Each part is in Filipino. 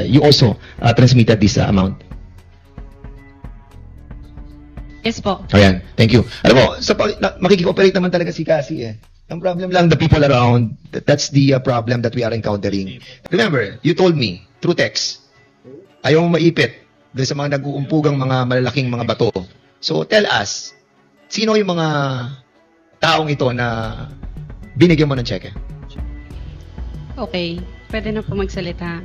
you also transmitted this amount. Yes po. Ayan, thank you. Alam mo, makikioperate naman talaga si Cassie eh. Ang problem lang, the people around, that's the problem that we are encountering. Remember, you told me, through text, ayaw mo maipit doon sa mga nag-uumpugang mga malalaking mga bato. So, tell us, sino yung mga taong ito na binigyan mo ng cheque? Okay, pwede na po magsalita.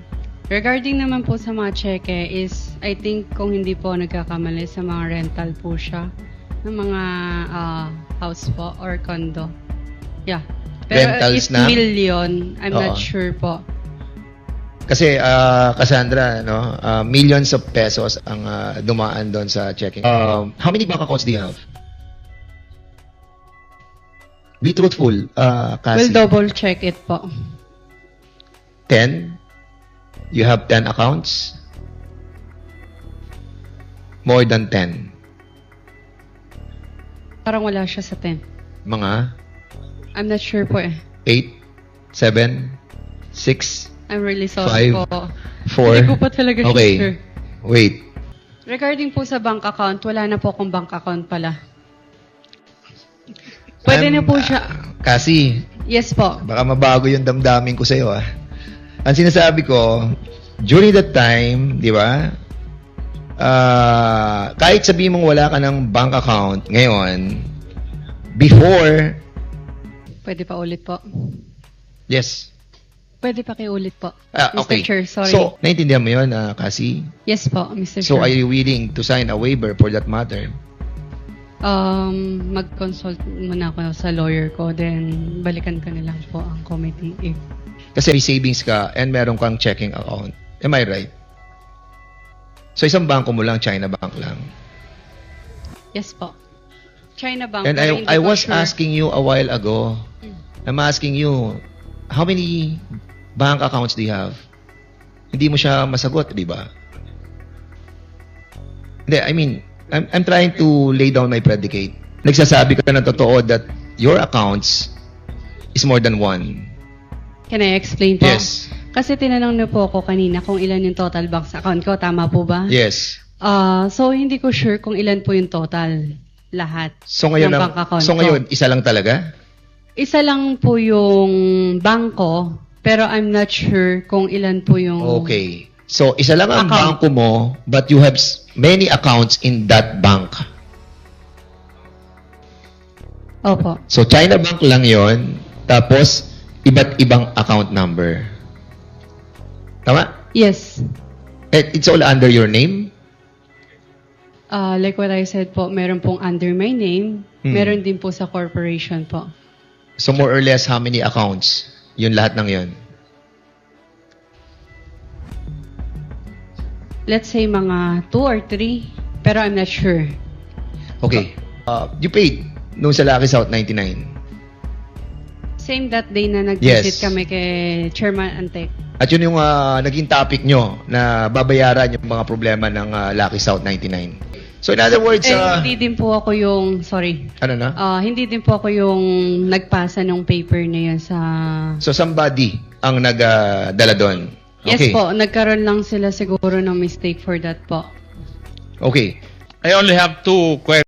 Regarding naman po sa mga cheque is, I think kung hindi po nagkakamali sa mga rental po siya ng mga house po or condo. Yeah. Pero Rentals if na? million, I'm Oo. not sure po. Kasi, Cassandra, no, millions of pesos ang dumaan doon sa checking. How many bank accounts do you have? Be truthful, Cassie. We'll double check it po. 10? You have 10 accounts? More than 10? Parang wala siya sa 10. Mga I'm not sure po eh. 8, 7, 6, I'm really sorry 5, po. 4. Hindi ko pa talaga Okay. sure. Wait. Regarding po sa bank account, wala na po akong bank account pala. Pwede na po siya. Kasi, Yes po. baka mabago yung damdamin ko sa'yo, ah. Ang sinasabi ko, during that time, di ba, kahit sabihin mong wala ka ng bank account ngayon, before, Pwede pa ulit po. yes. Pwede pa ulit po. Okay. Mr. Chair, sorry. So, naintindihan mo yun, Cassie? Yes po, Mr. So, Chair. are you willing to sign a waiver for that matter? Mag-consult muna ako sa lawyer ko, then balikan ka na lang po ang committee if Kasi may savings ka and meron kang checking account. Am I right? So, isang bangko mo lang, China Bank lang. yes po. China Bank. And pero hindi I ko was sure. asking you a while ago, I'm asking you, how many bank accounts do you have? Hindi mo siya masagot, di ba? Hindi, I mean, I'm trying to lay down my predicate. Nagsasabi ka na totoo that your accounts is more than one. Can I explain po? Yes. Kasi tinanong na po ako kanina kung ilan yung total bank account ko. Tama po ba? Yes. So, hindi ko sure kung ilan po yung total. Lahat So ngayon, ng bank account so ko. ngayon isa lang talaga? Isa lang po yung bangko, pero I'm not sure kung ilan po yung... Okay. So isa lang ang Account. bangko mo, but you have many accounts in that bank. Opo. So China Bank lang 'yon, tapos iba't ibang account number. Tama? Yes. It's all under your name? Like what I said po, meron pong under my name, meron din po sa corporation po. So more or less how many accounts? Yun lahat ng 'yon. Let's say mga 2 or 3, pero I'm not sure. Okay. You paid nung sa Lucky South 99. Same that day na nag-visit Yes. kami kay Chairman Antek. At yun yung naging topic nyo na babayaran yung mga problema ng Lucky South 99. So in other words, Hindi din po ako yung, sorry, ano na? hindi din po ako yung nagpasa ng paper na yun sa... So somebody ang nagdala doon. Yes Okay. po, nagkaroon lang sila siguro ng mistake for that po. Okay. I only have two questions.